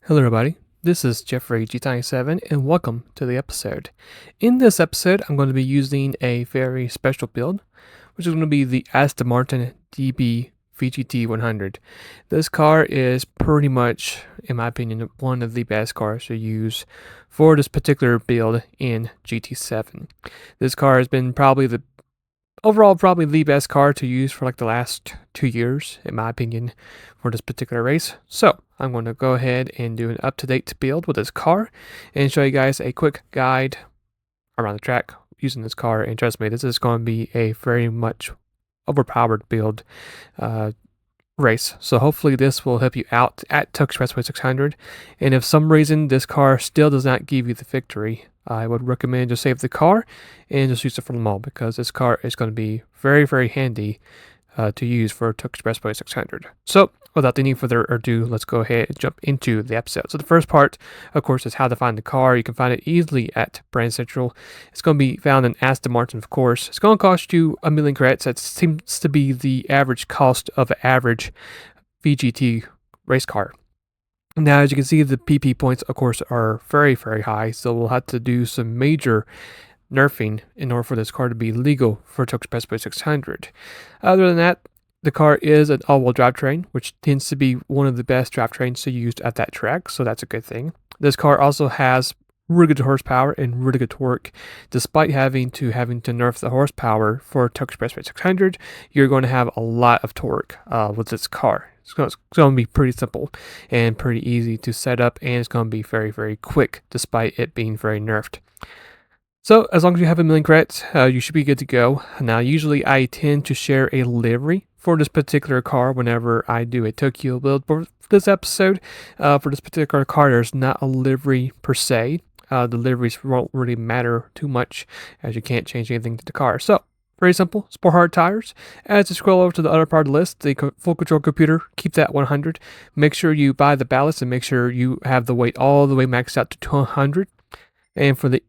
Hello everybody, this is Jeffrey GT7 and welcome to the episode. In this episode, I'm going to be using a very special build, which is going to be the Aston Martin DB VGT 100. This car is pretty much, in my opinion, one of the best cars to use for this particular build in GT7. This car has been probably the best car to use for like the last 2 years, in my opinion, for this particular race. So I'm going to go ahead and do an up-to-date build with this car and show you guys a quick guide around the track using this car. And trust me, this is going to be a very much overpowered build race. So hopefully this will help you out at Tokyo Expressway 600. And if some reason this car still does not give you the victory, I would recommend just save the car and just use it for the mall, because this car is going to be very, very handy to use for Tokyo Expressway 600. So without any further ado, let's go ahead and jump into the episode. So the first part, of course, is how to find the car. You can find it easily at Brand Central. It's going to be found in Aston Martin, of course. It's going to cost you 1 million credits. That seems to be the average cost of an average VGT race car. Now, as you can see, the PP points, of course, are very, very high. So we'll have to do some major nerfing in order for this car to be legal for Tokyo Expressway 600. Other than that, the car is an all-wheel drivetrain, which tends to be one of the best drivetrains to use at that track, so that's a good thing. This car also has really good horsepower and really good torque. Despite having to nerf the horsepower for Tokyo Expressway 600, you're going to have a lot of torque with this car. It's going to be pretty simple and pretty easy to set up, and it's going to be very, very quick despite it being very nerfed. So as long as you have 1 million credits, you should be good to go. Now, usually I tend to share a livery for this particular car whenever I do a Tokyo build. For this episode, for this particular car, there's not a livery per se. The liveries won't really matter too much, as you can't change anything to the car. So very simple, sport hard tires. As you scroll over to the other part of the list, the full control computer, keep that 100. Make sure you buy the ballast and make sure you have the weight all the way maxed out to 200. And for the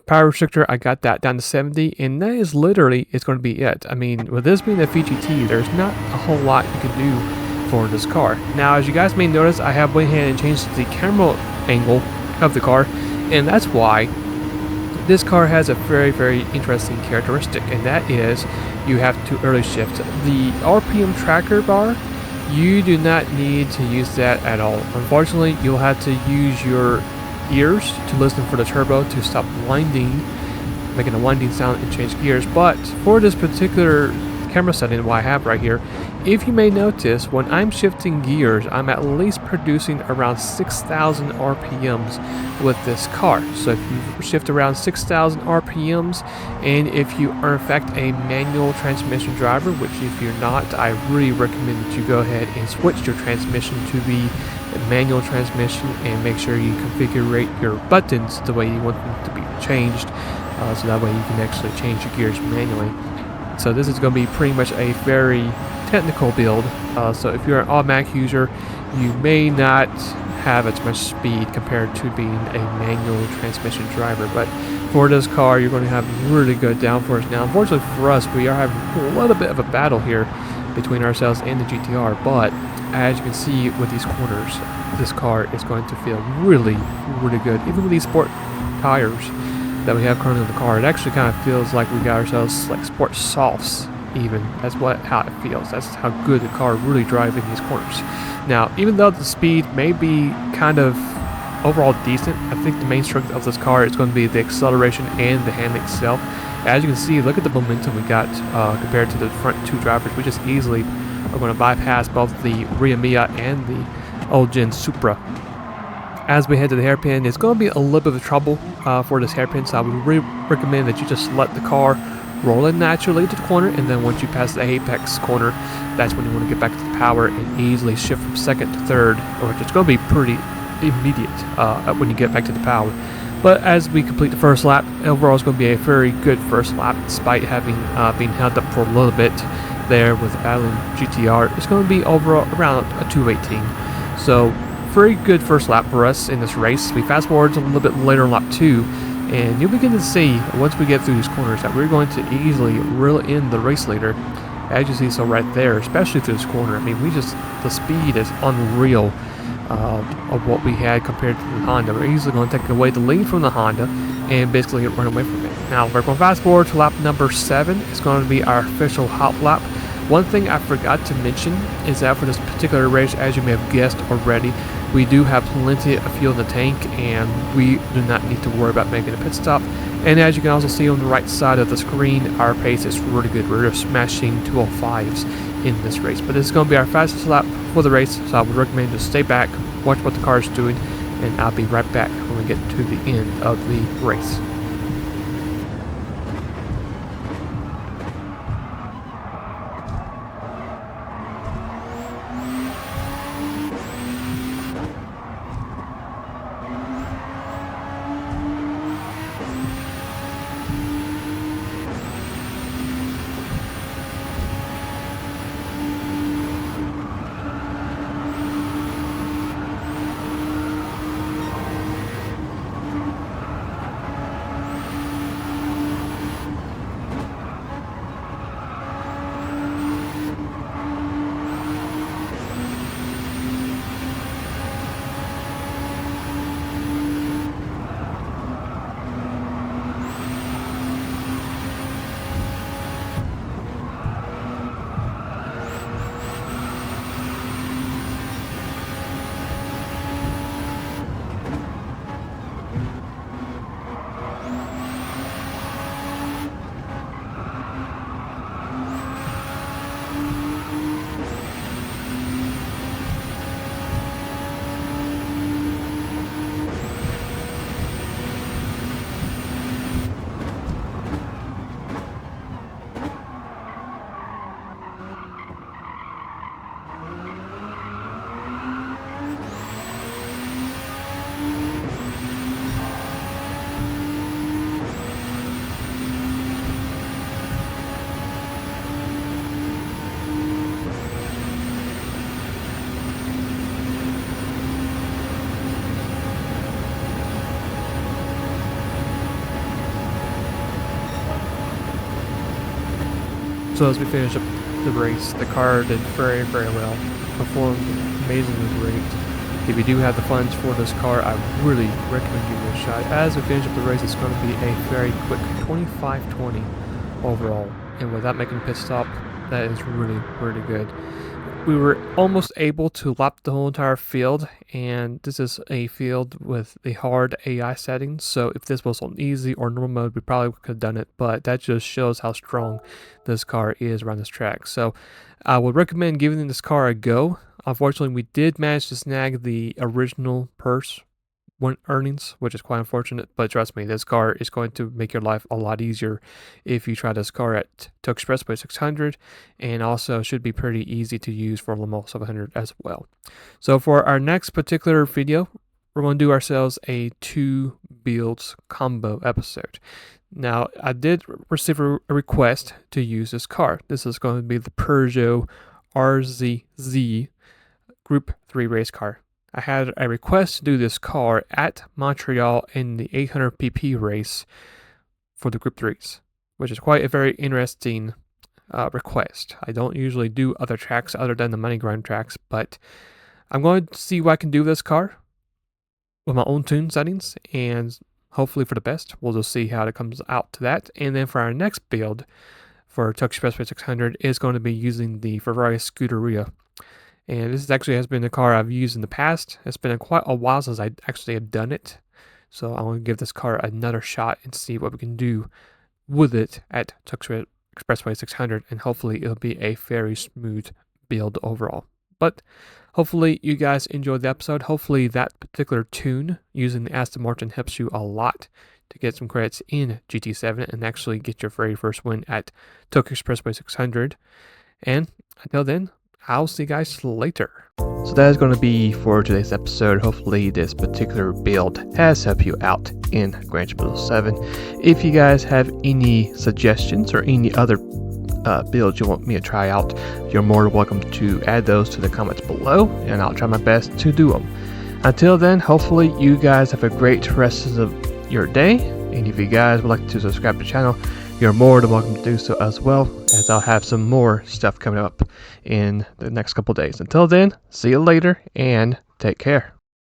power restrictor, I got that down to 70, and that is literally, it's going to be it. I mean, with this being a VGT, there's not a whole lot you can do for this car. Now, as you guys may notice, I have went ahead and changed the camera angle of the car, and that's why this car has a very, very interesting characteristic, and that is you have to early shift. The RPM tracker bar, you do not need to use that at all. Unfortunately, you'll have to use your ears to listen for the turbo to stop making a winding sound and change gears. But for this particular camera setting, what I have right here, if you may notice, when I'm shifting gears, I'm at least producing around 6,000 RPMs with this car. So if you shift around 6,000 RPMs, and if you are in fact a manual transmission driver, which if you're not, I really recommend that you go ahead and switch your transmission to be a manual transmission, and make sure you configure your buttons the way you want them to be changed, so that way you can actually change your gears manually. So this is going to be pretty much a very technical build, so if you're an automatic user, you may not have as much speed compared to being a manual transmission driver. But for this car, you're going to have really good downforce. Now, unfortunately for us, we are having a little bit of a battle here between ourselves and the GTR, but as you can see with these corners, this car is going to feel really, really good. Even with these sport tires that we have currently in the car, it actually kind of feels like we got ourselves like sport softs. Even that's how it feels. That's how good the car really drives in these corners. Now, even though the speed may be kind of overall decent, I think the main strength of this car is going to be the acceleration and the handling itself. As you can see, look at the momentum we got compared to the front two drivers. We just easily are going to bypass both the Ria Mia and the old gen Supra. As we head to the hairpin, it's going to be a little bit of trouble for this hairpin, so I would really recommend that you just let the car roll in naturally to the corner, and then once you pass the apex corner, that's when you want to get back to the power and easily shift from second to third, which is going to be pretty immediate when you get back to the power. But as we complete the first lap, overall it's going to be a very good first lap, despite having been held up for a little bit there with the battling GTR. It's going to be overall around a 218. So very good first lap for us in this race. We fast forward a little bit later in lap 2, and you'll begin to see once we get through these corners that we're going to easily reel in the race leader, as you see so right there, especially through this corner. I mean, the speed is unreal of what we had compared to the Honda. We're easily going to take away the lead from the Honda and basically run away from it. Now we're going to fast forward to lap number 7. It's going to be our official hot lap. One thing I forgot to mention is that for this particular race, as you may have guessed already, we do have plenty of fuel in the tank and we do not need to worry about making a pit stop. And as you can also see on the right side of the screen, our pace is really good. We're just smashing 205s in this race. But this is going to be our fastest lap for the race, so I would recommend to stay back, watch what the car is doing, and I'll be right back when we get to the end of the race. So as we finish up the race, the car did very, very well, performed amazingly great. If you do have the funds for this car, I really recommend giving it a shot. As we finish up the race, it's going to be a very quick 25:20 overall, and without making a pit stop, that is really, really good. We were almost able to lap the whole entire field, and this is a field with the hard AI settings, so if this was on easy or normal mode, we probably could have done it, but that just shows how strong this car is around this track. So I would recommend giving this car a go. Unfortunately, we did manage to snag the original purse earnings, which is quite unfortunate, but trust me, this car is going to make your life a lot easier if you try this car at Tokyo Expressway 600, and also should be pretty easy to use for Le Mans 700 as well. So for our next particular video, we're going to do ourselves a 2 builds combo episode. Now, I did receive a request to use this car. This is going to be the Peugeot RZZ Group 3 race car. I had a request to do this car at Montreal in the 800 pp race for the Group 3s, which is quite a very interesting request. I don't usually do other tracks other than the money grind tracks, but I'm going to see what I can do with this car with my own tune settings, and hopefully for the best. We'll just see how it comes out to that. And then for our next build for Tokyo Expressway 600 is going to be using the Ferrari Scuderia. And this actually has been a car I've used in the past. It's been quite a while since I actually have done it. So I want to give this car another shot and see what we can do with it at Tokyo Expressway 600. And hopefully it'll be a very smooth build overall. But hopefully you guys enjoyed the episode. Hopefully that particular tune using the Aston Martin helps you a lot to get some credits in GT7 and actually get your very first win at Tokyo Expressway 600. And until then, I'll see you guys later. So that is going to be for today's episode. Hopefully this particular build has helped you out in Gran Turismo 7. If you guys have any suggestions or any other builds you want me to try out, you're more than welcome to add those to the comments below, and I'll try my best to do them. Until then, hopefully you guys have a great rest of your day, and if you guys would like to subscribe to the channel, you're more than welcome to do so as well, as I'll have some more stuff coming up in the next couple days. Until then, see you later, and Take care.